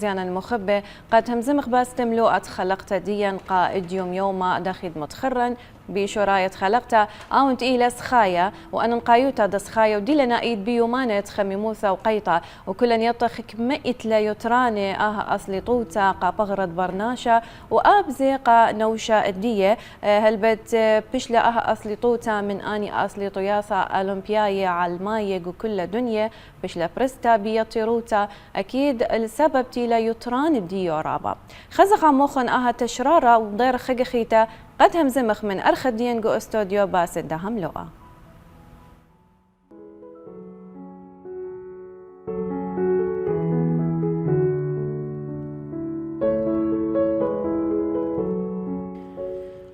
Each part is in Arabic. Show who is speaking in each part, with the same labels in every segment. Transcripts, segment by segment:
Speaker 1: زيان المخبة قد همزمخ باستم لوقت خلقت ديا قائد يوم داخل متخرن بشراية خلقتا أونت إلى سخايا وأنا نقايوتا دسخايا ودي لنا إيد بيومانت خميموثا وقيطة وكلن يطخك مئت لا يتراني أصلي طوتا قا بغرد برناشا وأبزي قا نوشا الدية هلبت بشلا أصلي طوتا من أني أصلي طياثا أولمبياية على المايق وكل دنيا بشلا برستا بيطيروتا أكيد السبب تيلا يتران بديو رابا خزق موخن تشرارة وضير خيتا قد همزمخ من أرخد دينجو استوديو باس الدهم لغة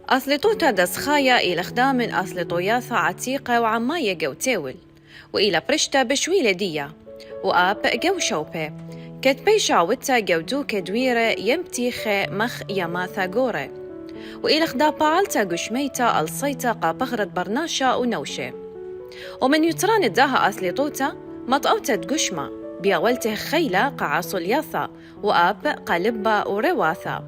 Speaker 1: أصلي طوتا دسخايا إلى خدام أصلي طوياثا عتيقة وعماية جو تاول وإلى برشتا بشويلة ديا وآب جو شوبة كتبي شاوتا جو دوك دويرة يمتيخ مخ يماثا غورة وإلى خدا بعلتا قشميتا الصيتا قابغرد برناشا ونوشة ومن يتران الداها أصلي طوتا مطأوتا قشمة بيولته خيلة قعاصو الياثا وآب قلبة ورواثا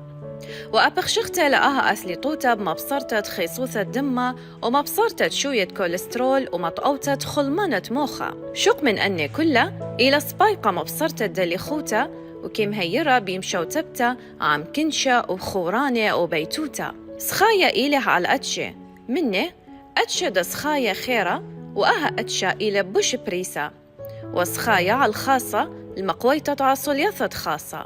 Speaker 1: وآب خشختا لآها أصلي طوتا بمبصرتا خيصوثة دمة ومبصرتا شوية كوليسترول ومطأوتا خلمانة موخة شق من أني كلها إلى سبايقة مبصرتا دليخوتا وكيم هيرا بيمشو تبتا عم كنشا وخورانة وبيتوتا سخايا إله على أتشي مني أتشا دا سخايا خيرة وأها أتشا إلى بوش بريسا وسخايا على الخاصة المقويتة عصولياثة خاصة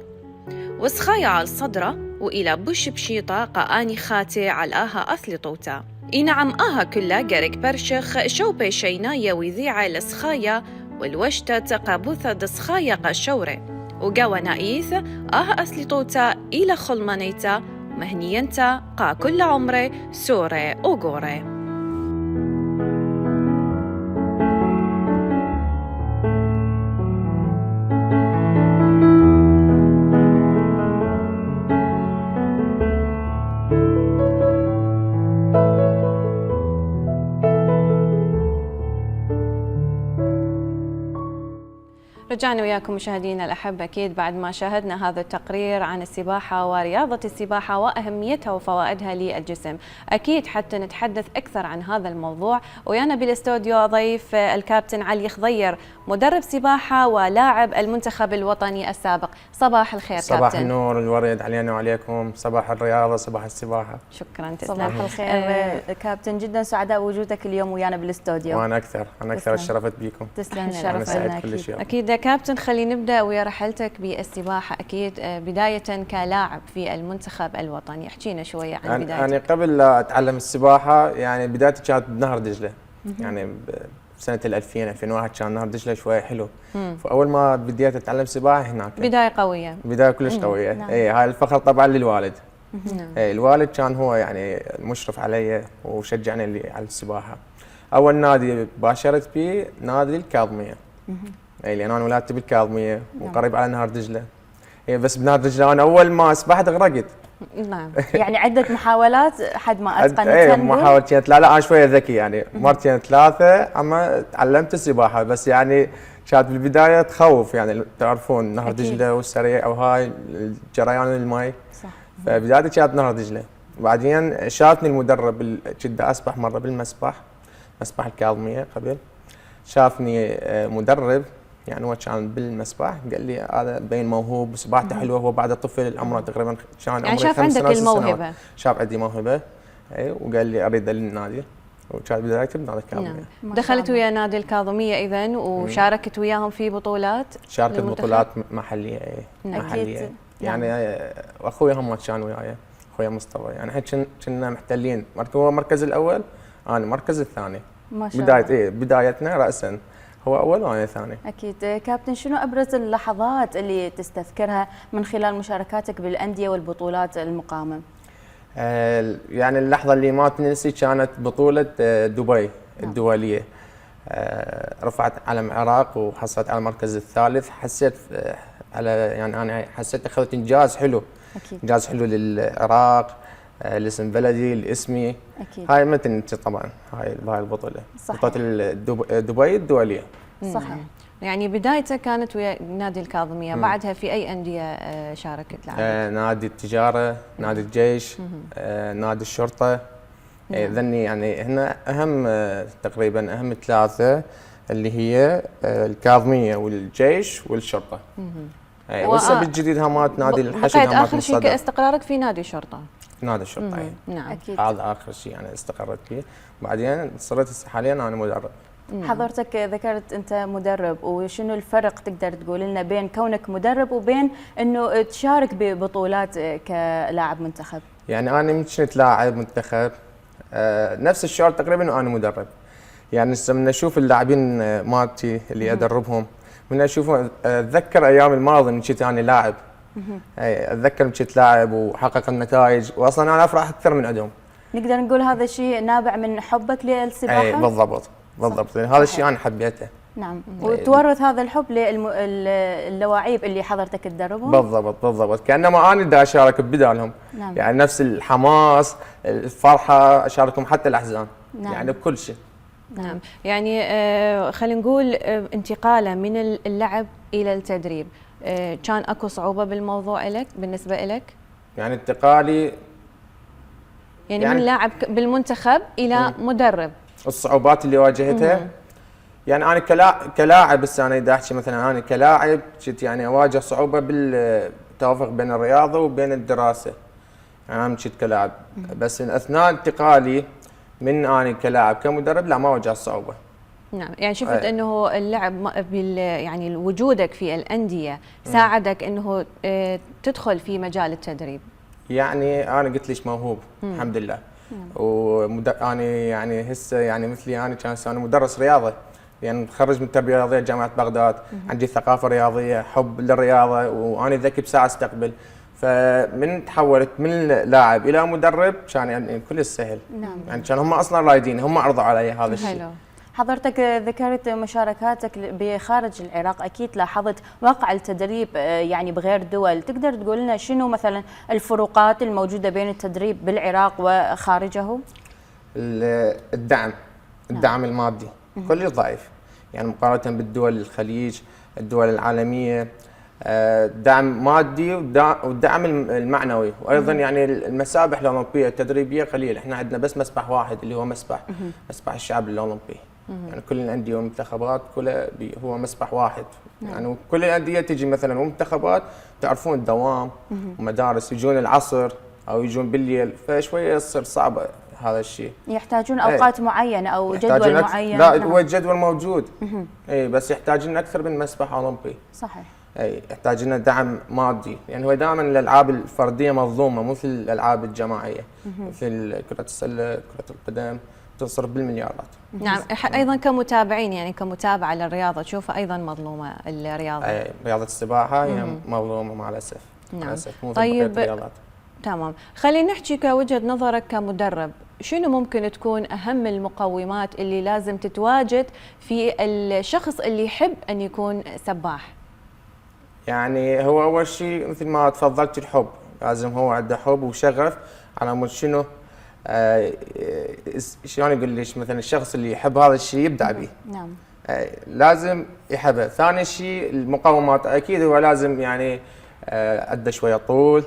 Speaker 1: وسخايا على الصدرة وإلى بوش بشيطة قاني خاتي على آها أثلي طوتا إنعم آها كلها جارك برشخ شوبي شينايا وذيعة لسخايا والوشتة تقابوثة دسخايا قشورة وقاوة نايث أصلي طوتا إلى خلمانيتا مهنينتا قا كل عمري سوري وقوري رجعنا وياكم مشاهدينا الأحبة أكيد بعد ما شاهدنا هذا التقرير عن السباحة ورياضة السباحة وأهميتها وفوائدها للجسم. أكيد حتى نتحدث أكثر عن هذا الموضوع ويانا بالاستوديو ضيف الكابتن علي خضير مدرب سباحة ولاعب المنتخب الوطني السابق. صباح الخير كابتن.
Speaker 2: صباح النور الورد علينا وعليكم، صباح الرياضة صباح السباحة.
Speaker 1: شكرا تسلم.
Speaker 3: صباح الخير كابتن، جدا سعداء بوجودك اليوم ويانا بالاستوديو.
Speaker 2: وأنا أكثر اتشرفت بيكم.
Speaker 3: تسلم الشرف لنا.
Speaker 1: أكيد كابتن، خلينا نبدأ ويا رحلتك بالسباحة. أكيد بداية كلاعب في المنتخب الوطني، احكينا شوية عن بدايتك.
Speaker 2: أنا قبل لا أتعلم السباحة يعني بدايتي كانت بنهر دجلة، يعني بسنة 2001 كان نهر دجلة شوية حلو. فأول ما بديت أتعلم سباحة هناك
Speaker 1: بداية قوية،
Speaker 2: بداية كلش قوية.
Speaker 3: نعم.
Speaker 2: هاي الفخر طبعا للوالد. الوالد كان هو يعني المشرف علي وشجعني على السباحة. أول نادي باشرت به نادي الكاظمية، لأن أنا ولادتي بالكاظمية وقريب على نهر دجلة. بس بنهر دجلة أنا أول ما سبحت غرقت.
Speaker 1: نعم.
Speaker 3: يعني عدة محاولات حد ما أتقنتها.
Speaker 2: محاولتين لا أنا شوية ذكي يعني مرتين ثلاثة أما تعلمت السباحة، بس يعني كانت بالبداية تخوف، يعني تعرفون نهر دجلة والسريع أو هاي جريان الماء.
Speaker 3: صح.
Speaker 2: فبدايتي كانت نهر دجلة، بعدين شافني المدرب كنت أسبح مرة بالمسبح، مسبح الكاظمية قبل، شافني مدرب يعني هو كان بالمسبح قال لي هذا بين موهوب وسباحته حلوه، هو بعد طفل عمره تقريبا كان عمره
Speaker 1: يعني شاف عندك الموهبه،
Speaker 2: شاف عندي موهبه وقال لي اريد للنادي، وكانت بدايتي بنادي الكاظميه.
Speaker 1: دخلت ويا نادي الكاظميه اذا وشاركت وياهم في بطولات؟
Speaker 2: شاركت بطولات محليه محليه يعني واخوي هم كان وياي، اخوي مصطفى، يعني احنا كنا محتلين، هو المركز الاول انا المركز الثاني.
Speaker 3: ما شاء الله.
Speaker 2: بدايتنا راسا هو اول وانا ثاني.
Speaker 3: اكيد. كابتن، شنو ابرز اللحظات اللي تستذكرها من خلال مشاركاتك بالانديه والبطولات المقامه؟
Speaker 2: يعني اللحظه اللي ما تنسي كانت بطوله دبي الدوليه. رفعت علم العراق وحصلت على المركز الثالث. حسيت على يعني انا حسيت اخذت انجاز حلو.
Speaker 3: اكيد.
Speaker 2: انجاز حلو للعراق، الاسم بلدي، الاسمي.
Speaker 3: اكيد.
Speaker 2: هاي ما تنسي طبعا، هاي البطوله.
Speaker 3: صحيح.
Speaker 2: بطوله دبي الدوليه.
Speaker 3: صحيح.
Speaker 1: يعني بدايته كانت ويا نادي الكاظمية، بعدها في أي أندية شاركت لعبت؟
Speaker 2: نادي التجارة، نادي الجيش، نادي الشرطة. ذني يعني هنا أهم تقريبا أهم ثلاثة اللي هي الكاظمية والجيش والشرطة. وهسه بالجديد همات نادي الحشد
Speaker 1: بقيت
Speaker 2: همات
Speaker 1: آخر شيء كاستقرارك في نادي الشرطة.
Speaker 2: نادي الشرطة
Speaker 1: نعم
Speaker 3: أكيد.
Speaker 2: هذا آخر شيء يعني استقرت فيه. بعدين صرت حاليا أنا مدرب.
Speaker 3: حضرتك ذكرت أنت مدرب، وشنو الفرق تقدر تقول لنا بين كونك مدرب وبين أنه تشارك ببطولات كلاعب منتخب؟
Speaker 2: يعني أنا من كنت لاعب منتخب نفس الشعور تقريبا وأنا مدرب. يعني من أشوف اللاعبين مالتي اللي أدربهم، من أشوفهم أتذكر أيام الماضي من كنت أنا لاعب. أتذكر من كنت لاعب وحقق النتائج، وأصلا أنا أفرح أكثر من عندهم.
Speaker 3: نقدر نقول هذا الشيء نابع من حبك للسباحة؟
Speaker 2: أي بالضبط بالضبط، يعني هذا الشيء أنا حبيته.
Speaker 3: نعم، وتورث هذا الحب للواعيب اللي حضرتك تدربهم؟
Speaker 2: بالضبط بالضبط، كأنما أنا دا أشارك ببدالهم.
Speaker 3: نعم.
Speaker 2: يعني نفس الحماس، الفرحة، أشاركهم حتى الأحزان.
Speaker 3: نعم.
Speaker 2: يعني بكل شيء.
Speaker 1: نعم، يعني خلينا نقول انتقاله من اللعب إلى التدريب، كان أكو صعوبة بالموضوع لك بالنسبة لك؟
Speaker 2: يعني انتقالي
Speaker 1: يعني من لاعب بالمنتخب إلى مدرب.
Speaker 2: الصعوبات اللي واجهتها، يعني انا كلاعب، بس انا اذا احكي مثلا انا كلاعب كنت يعني اواجه صعوبه بالتوافق بين الرياضه وبين الدراسه. يعني انا كنت كلاعب، بس اثناء انتقالي من انا كلاعب كمدرب لا ما واجهت صعوبه.
Speaker 1: نعم، يعني شفت انه اللعب يعني وجودك في الانديه ساعدك انه تدخل في مجال التدريب.
Speaker 2: يعني انا قلت ليش موهوب الحمد لله. انا يعني هسه يعني مثلي انا كان انا مدرس رياضه، يعني متخرج من التربيه الرياضيه جامعه بغداد، عندي ثقافه رياضيه، حب للرياضه، وانا ذكي بساعه استقبل. فمن تحولت من لاعب الى مدرب كان يعني كل سهل.
Speaker 3: نعم.
Speaker 2: يعني كان هم اصلا رايدين، هم عرضوا علي هذا الشيء.
Speaker 1: حلو.
Speaker 3: حضرتك ذكرت مشاركاتك بخارج العراق، اكيد لاحظت واقع التدريب يعني بغير دول، تقدر تقول لنا شنو مثلا الفروقات الموجوده بين التدريب بالعراق وخارجه؟
Speaker 2: الدعم المادي كله ضعيف، يعني مقارنه بالدول الخليج، الدول العالميه. دعم مادي والدعم المعنوي، وايضا يعني المسابح الاولمبيه التدريبيه قليل. احنا عندنا بس مسبح واحد اللي هو مسبح الشعب الاولمبي. يعني كل الانديه والمنتخبات كلها هو مسبح واحد. يعني كل الانديه تجي مثلا ومنتخبات تعرفون الدوام ومدارس يجون العصر او يجون بالليل، فشويه يصير صعبه هذا الشيء.
Speaker 3: يحتاجون اوقات معينه او جدول معين.
Speaker 2: لا هو الجدول موجود. اي بس يحتاجون اكثر من مسبح اولمبي.
Speaker 3: صحيح.
Speaker 2: اي يحتاج لنا دعم مادي، يعني هو دائما الالعاب الفرديه مظلومه مثل الالعاب الجماعيه، مثل كره السله، كره القدم تصرف بالمليارات.
Speaker 1: نعم، ايضا كمتابعين يعني كمتابعه للرياضه تشوفها ايضا مظلومه الرياضه.
Speaker 2: اي رياضه السباحه هي مظلومه مع الاسف.
Speaker 1: نعم.
Speaker 2: مع الاسف مو
Speaker 1: طيب تمام، خلينا نحكي كوجهه نظرك كمدرب، شنو ممكن تكون اهم المقومات اللي لازم تتواجد في الشخص اللي يحب ان يكون سباح؟
Speaker 2: يعني هو اول شيء مثل ما تفضلت الحب، لازم هو عنده حب وشغف على مود شنو شلون اقول ليش مثلا الشخص اللي يحب هذا الشيء يبدع به.
Speaker 3: نعم.
Speaker 2: لازم يحبه. ثاني شيء المقومات، اكيد هو لازم يعني عنده شويه طول،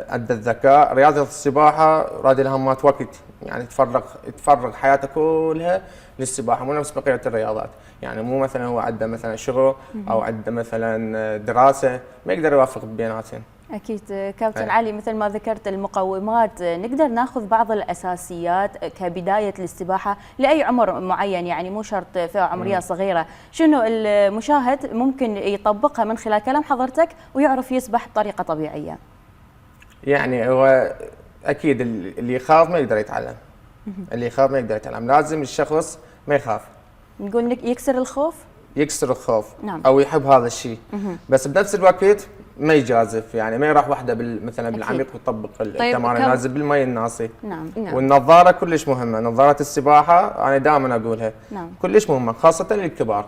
Speaker 2: عنده الذكاء. رياضه السباحه راد لها مات وقت، يعني تفرغ حياته كلها للسباحه، مو نفس بقيه الرياضات. يعني مو مثلا هو عنده مثلا شغل او عنده مثلا دراسه ما يقدر يوافق بيناتهم.
Speaker 3: اكيد كابتن علي، مثل ما ذكرت المقومات، نقدر ناخذ بعض الاساسيات كبدايه للسباحه لاي عمر معين، يعني مو شرط فئه عمريه صغيره، شنو المشاهد ممكن يطبقها من خلال كلام حضرتك ويعرف يسبح بطريقه طبيعيه؟
Speaker 2: يعني هو اكيد اللي يخاف ما يقدر يتعلم. اللي يخاف ما يقدر يتعلم، لازم الشخص ما يخاف.
Speaker 3: نقول لك يكسر الخوف؟
Speaker 2: يكسر الخوف.
Speaker 3: نعم.
Speaker 2: او يحب هذا الشيء. بس بنفس الوقت ما يجازف، يعني ما يروح وحده مثلا بالعميق ويطبق التمارين، لازم بالمي الناصي.
Speaker 3: نعم.
Speaker 2: والنظاره كلش مهمه، نظاره السباحه انا دائما اقولها.
Speaker 3: نعم.
Speaker 2: كلش مهمه خاصه للكبار.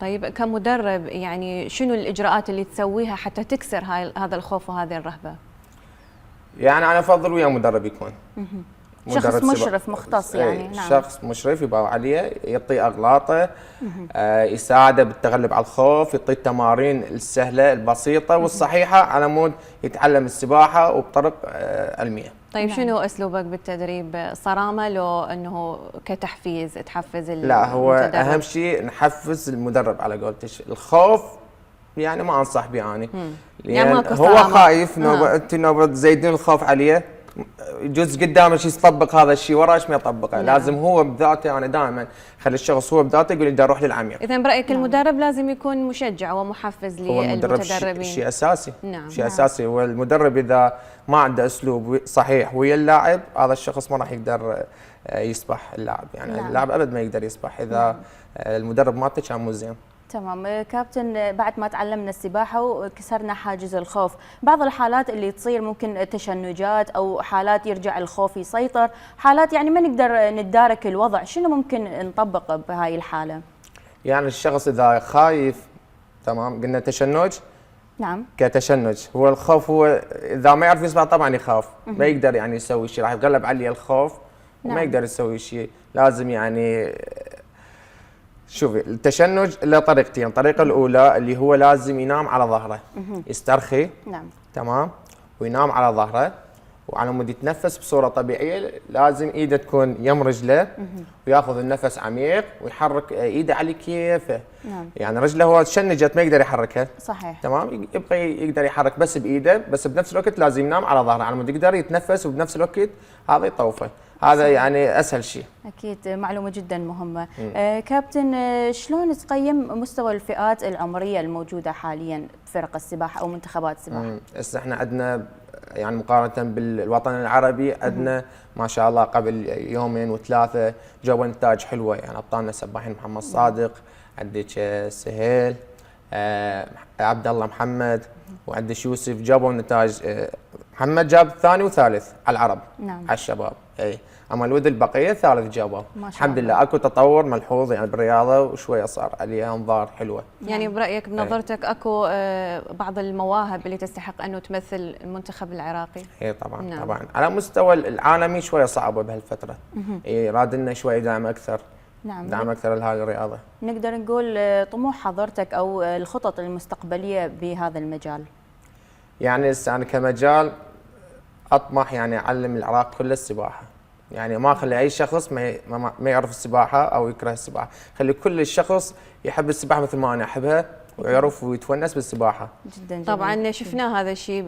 Speaker 1: طيب كمدرب يعني شنو الاجراءات اللي تسويها حتى تكسر هذا الخوف وهذه الرهبه؟
Speaker 2: يعني انا افضل ويا مدرب يكون.
Speaker 3: شخص
Speaker 2: مدرب
Speaker 3: مشرف مختص يعني. نعم.
Speaker 2: شخص مشرف يباوع عليه، يعطيه اغلاطه، يساعده بالتغلب على الخوف، يعطيه التمارين السهله البسيطه والصحيحه على مود يتعلم السباحه وبطرق علميه.
Speaker 1: طيب
Speaker 3: نعم.
Speaker 1: شنو اسلوبك بالتدريب؟ صرامه لو انه كتحفيز تحفز
Speaker 2: لا، هو
Speaker 1: المتدرب؟
Speaker 2: اهم شيء نحفز المدرب على قولتك. الخوف يعني ما انصح به انا،
Speaker 1: يعني
Speaker 2: لان
Speaker 1: ماكو
Speaker 2: هو
Speaker 1: صرامة.
Speaker 2: خايف نوبه انت نوبه تزيدين الخوف عليه، يجوز قدامه شيء يطبق هذا الشيء وراش ما يطبقه.
Speaker 1: نعم.
Speaker 2: لازم هو بذاته، يعني دائما خلي الشخص هو بذاته يقول بدي اروح للعميق.
Speaker 1: اذا برايك المدرب لازم يكون مشجع ومحفز
Speaker 2: هو المدرب
Speaker 1: للمتدربين.
Speaker 2: شيء اساسي.
Speaker 1: نعم.
Speaker 2: شيء اساسي. والمدرب اذا ما عنده اسلوب صحيح ويا اللاعب، هذا الشخص ما راح يقدر يسبح اللاعب. يعني
Speaker 3: نعم.
Speaker 2: اللاعب ابد ما يقدر يسبح اذا المدرب مالته كان مو زين.
Speaker 3: تمام. كابتن، بعد ما تعلمنا السباحة وكسرنا حاجز الخوف، بعض الحالات اللي تصير ممكن تشنجات أو حالات يرجع الخوف يسيطر، حالات يعني ما نقدر نتدارك الوضع، شنو ممكن نطبق بهاي الحالة؟
Speaker 2: يعني الشخص إذا خايف، تمام، قلنا تشنج.
Speaker 3: نعم.
Speaker 2: كتشنج هو الخوف، هو إذا ما يعرف يسبح طبعا يخاف، ما يقدر يعني يسوي شيء، راح يتغلب عليه الخوف وما
Speaker 3: نعم.
Speaker 2: يقدر يسوي شيء. لازم يعني شوفي، التشنج له طريقتين. الطريقة الأولى اللي هو لازم ينام على ظهره، يسترخي،
Speaker 3: نعم.
Speaker 2: تمام، وينام على ظهره، وعلى مود يتنفس بصورة طبيعية لازم ايده تكون يم رجله، وياخذ النفس عميق ويحرك ايده على كيفه.
Speaker 3: نعم.
Speaker 2: يعني رجله هو تشنجت ما يقدر يحركها،
Speaker 3: صحيح.
Speaker 2: تمام، يبقى يقدر يحرك بس بايده، بس بنفس الوقت لازم ينام على ظهره على مود يقدر يتنفس، وبنفس الوقت هذا يطوفه. هذا
Speaker 3: صحيح.
Speaker 2: يعني اسهل شيء.
Speaker 3: أكيد معلومة جدا مهمة. كابتن، شلون تقيم مستوى الفئات العمرية الموجودة حاليا بفرق السباحة أو منتخبات السباحة؟
Speaker 2: هسه احنا عندنا يعني مقارنة بالوطن العربي عندنا ما شاء الله قبل يومين وثلاثة جابوا نتائج حلوة. يعني ابطالنا سباحين محمد صادق، عندك سهيل، عبد الله محمد، وعندك يوسف، جابوا نتائج. محمد جاب ثاني وثالث على العرب.
Speaker 3: نعم.
Speaker 2: على الشباب. اي اما الود البقيه ثالث جابوا.
Speaker 3: ما شاء
Speaker 2: الحمد
Speaker 3: الله.
Speaker 2: لله اكو تطور ملحوظ يعني بالرياضه، وشويه صار عليها انظار حلوه.
Speaker 1: يعني برايك بنظرتك اكو بعض المواهب اللي تستحق انه تمثل المنتخب العراقي؟
Speaker 2: اي طبعا.
Speaker 1: نعم.
Speaker 2: طبعا على مستوى العالمي شويه صعبه بهالفتره. اي راد لنا شويه دعم اكثر.
Speaker 3: نعم.
Speaker 2: دعم اكثر لهذه الرياضه.
Speaker 3: نقدر نقول طموح حضرتك أو الخطط المستقبلية بهذا المجال؟
Speaker 2: يعني هسه انا كمجال اطمح يعني اعلم العراق كله السباحه. يعني ما اخلي اي شخص ما يعرف السباحه او يكره السباحه، خلي كل الشخص يحب السباحه مثل ما انا احبها، ويعرف ويتونس بالسباحه.
Speaker 3: جدا جميل.
Speaker 1: طبعا شفنا هذا الشيء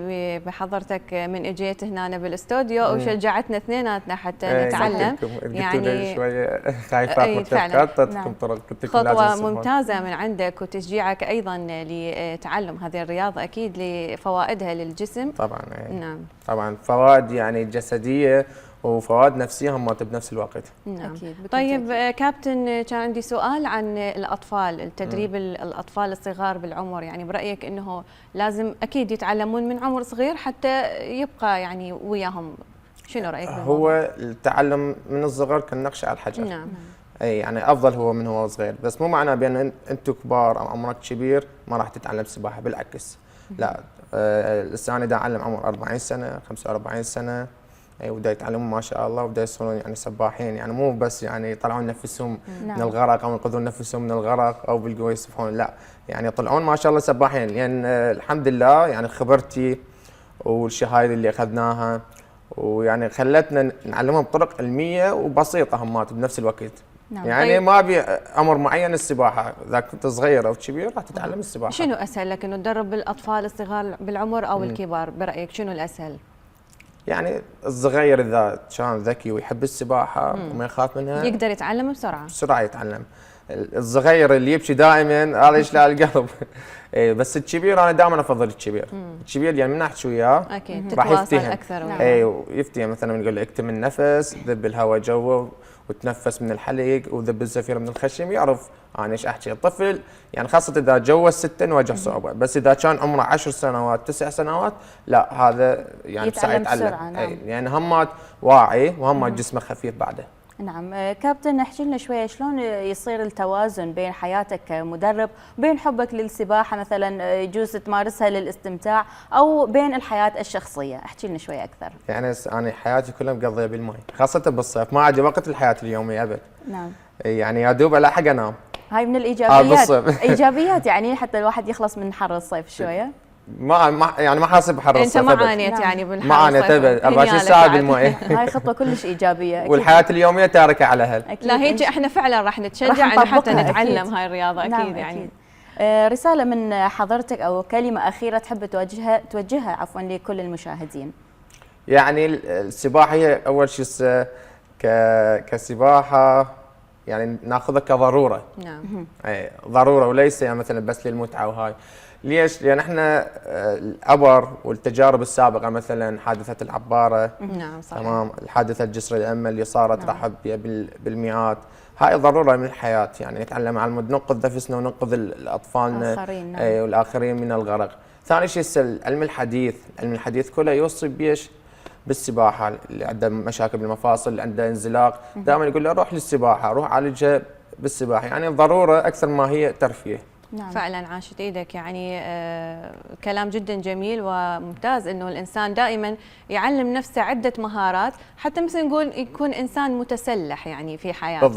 Speaker 1: بحضرتك من اجيت هنا بالاستوديو وشجعتنا اثنيناتنا حتى نتعلم.
Speaker 2: يعني شويه خايفات متفقات
Speaker 3: نعم.
Speaker 2: طرق
Speaker 1: خطوه ممتازه من عندك، وتشجيعك ايضا لتعلم هذه الرياضه اكيد لفوائدها للجسم.
Speaker 2: طبعا.
Speaker 1: نعم.
Speaker 2: طبعا فوائد يعني جسديه وفوائد نفسيه هم بنفس الوقت.
Speaker 3: نعم. أكيد.
Speaker 1: طيب كابتن، كان عندي سؤال عن الأطفال، التدريب الأطفال الصغار بالعمر. يعني برأيك أنه لازم أكيد يتعلمون من عمر صغير حتى يبقى يعني وياهم، شنو رأيك بالموضوع؟
Speaker 2: هو التعلم من الصغر كالنقش على الحجر.
Speaker 1: نعم.
Speaker 2: اي يعني افضل هو من هو صغير، بس مو معناه بان انتم كبار او عمرك كبير ما راح تتعلم سباحه، بالعكس. لا، لسه انا دا اعلم عمر 40 سنه 45 سنه، ودا يتعلمون ما شاء الله، ودا يصيرون يعني سباحين. يعني مو بس يعني يطلعون نفسهم من الغرق او ينقذون نفسهم من الغرق او بالقوه يسبحون، لا، يعني يطلعون ما شاء الله سباحين. لان الحمد لله يعني خبرتي والشهاده اللي اخذناها ويعني خلتنا نعلمهم بطرق علميه وبسيطه همات بنفس الوقت.
Speaker 3: نعم.
Speaker 2: يعني
Speaker 1: طيب.
Speaker 2: ما ابي امر معين السباحه، اذا كنت صغير او كبير راح تتعلم السباحه.
Speaker 1: شنو اسهل لك، انه تدرب الاطفال الصغار بالعمر او الكبار؟ برايك شنو الاسهل؟
Speaker 2: يعني الصغير اذا كان ذكي ويحب السباحه وما يخاف منها
Speaker 1: يقدر يتعلم بسرعه.
Speaker 2: بسرعه يتعلم. الصغير اللي يبكي دائما هذا يشلع القلب. إيه، بس الكبير انا دائما افضل الكبير. الكبير يعني من احكي وياه
Speaker 1: اكيد
Speaker 2: راح
Speaker 1: تتواصل
Speaker 2: يفتهم
Speaker 1: اكثر.
Speaker 3: نعم.
Speaker 2: اي، ويفتهم مثلا نقول له اكتم النفس، ذب الهواء جوا، وتنفس من الحلق، وذب الزفير من الخشم، يعرف انا ايش احكي. الطفل يعني خاصه اذا جوا السته نواجه صعوبه، بس اذا كان عمره 10 سنوات 9 سنوات لا، هذا يعني
Speaker 3: يتعلم
Speaker 2: بسرعه
Speaker 3: بسرعة. نعم.
Speaker 2: يعني همات واعي وهمات جسمه خفيف بعده.
Speaker 3: نعم. كابتن، احكي لنا شويه شلون يصير التوازن بين حياتك كمدرب وبين حبك للسباحه، مثلا يجوز تمارسها للاستمتاع او بين الحياه الشخصيه، احكي لنا شويه اكثر.
Speaker 2: يعني انا حياتي كلها مقضيه بالماء، خاصه بالصيف ما عندي وقت الحياه اليوميه ابد.
Speaker 3: نعم.
Speaker 2: يعني يا دوب الحق انام.
Speaker 3: هاي من الايجابيات.
Speaker 2: بالصيف.
Speaker 3: ايجابيات يعني حتى الواحد يخلص من حر الصيف شويه.
Speaker 2: ما حاسب بحر
Speaker 1: انت
Speaker 2: الصيف
Speaker 1: ما
Speaker 2: أبد.
Speaker 1: عانيت يعني بالحر
Speaker 2: ما عانيت ابد، 24 ساعه بالماء.
Speaker 3: هاي خطوه كلش ايجابيه أكيد.
Speaker 2: والحياه اليوميه تاركه على اهل.
Speaker 3: أكيد.
Speaker 1: لا هيجي احنا فعلا راح نتشجع
Speaker 3: راح
Speaker 1: انه حتى
Speaker 3: نطبقها
Speaker 1: نتعلم
Speaker 3: أكيد.
Speaker 1: هاي الرياضه اكيد.
Speaker 3: نعم
Speaker 1: يعني
Speaker 3: أكيد. رساله من حضرتك او كلمه اخيره تحب توجهها عفوا لكل المشاهدين.
Speaker 2: يعني السباحه هي اول شيء كسباحه يعني ناخذها كضروره.
Speaker 1: نعم.
Speaker 2: اي ضروره، وليس يعني مثلا بس للمتعه وهاي. ليش؟ لان احنا العبر والتجارب السابقه مثلا حادثه العباره،
Speaker 1: نعم صحيح.
Speaker 2: تمام، الحادثه جسر الامل اللي صارت راح بالمئات، هاي ضروره من الحياه، يعني نتعلم على مود ننقذ نفسنا وننقذ الاطفالنا
Speaker 3: آخرين.
Speaker 2: اي والآخرين من الغرق. ثاني شيء علم الحديث كله يوصي بيش بالسباحه، اللي عنده مشاكل بالمفاصل، اللي عنده انزلاق، دائما يقول له روح للسباحه، روح عالجها بالسباحه، يعني ضروره اكثر ما هي ترفيه.
Speaker 3: نعم.
Speaker 1: فعلا عاشت ايدك، يعني كلام جدا جميل وممتاز انه الانسان دائما يعلم نفسه عده مهارات حتى مثل نقول يكون انسان متسلح يعني في حياته.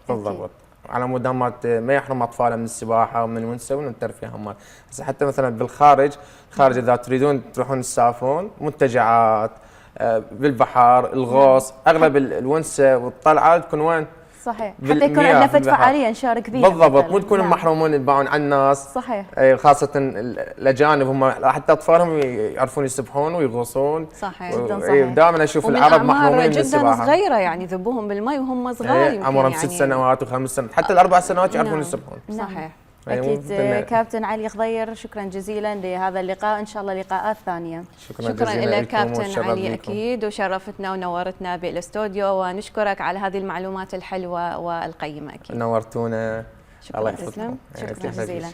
Speaker 2: بالضبط. على مود ما يحرم اطفاله من السباحه ومن الونسه ومن الترفيه هم. بس حتى مثلا بالخارج اذا تريدون تروحون تسافرون منتجعات بالبحر، الغوص، اغلب الونسه والطلعه تكون وين؟
Speaker 3: صحيح، حتى يكون عندنا فعاليه نشارك فيها.
Speaker 2: بالضبط، مو تكونوا محرومون تباعون على الناس.
Speaker 3: صحيح.
Speaker 2: خاصه الاجانب هم حتى اطفالهم يعرفون يسبحون ويغوصون.
Speaker 1: صحيح.
Speaker 3: جدا صحيح.
Speaker 2: دائما اشوف العرب محرومين من السباحه.
Speaker 1: جدا صغيره يعني ذبوهم بالماء وهم صغار،
Speaker 2: عمرهم 6 سنوات و5 سنوات، حتى ال4 سنوات يعرفون يسبحون.
Speaker 1: صحيح.
Speaker 3: أكيد. كابتن علي خضير، شكرا جزيلا لهذا اللقاء، إن شاء الله لقاءات ثانية.
Speaker 1: شكرا لك كابتن علي أكيد، وشرفتنا ونورتنا بالاستوديو، ونشكرك على هذه المعلومات الحلوة والقيمة أكيد.
Speaker 2: نورتونا.
Speaker 1: شكرا جزيلا.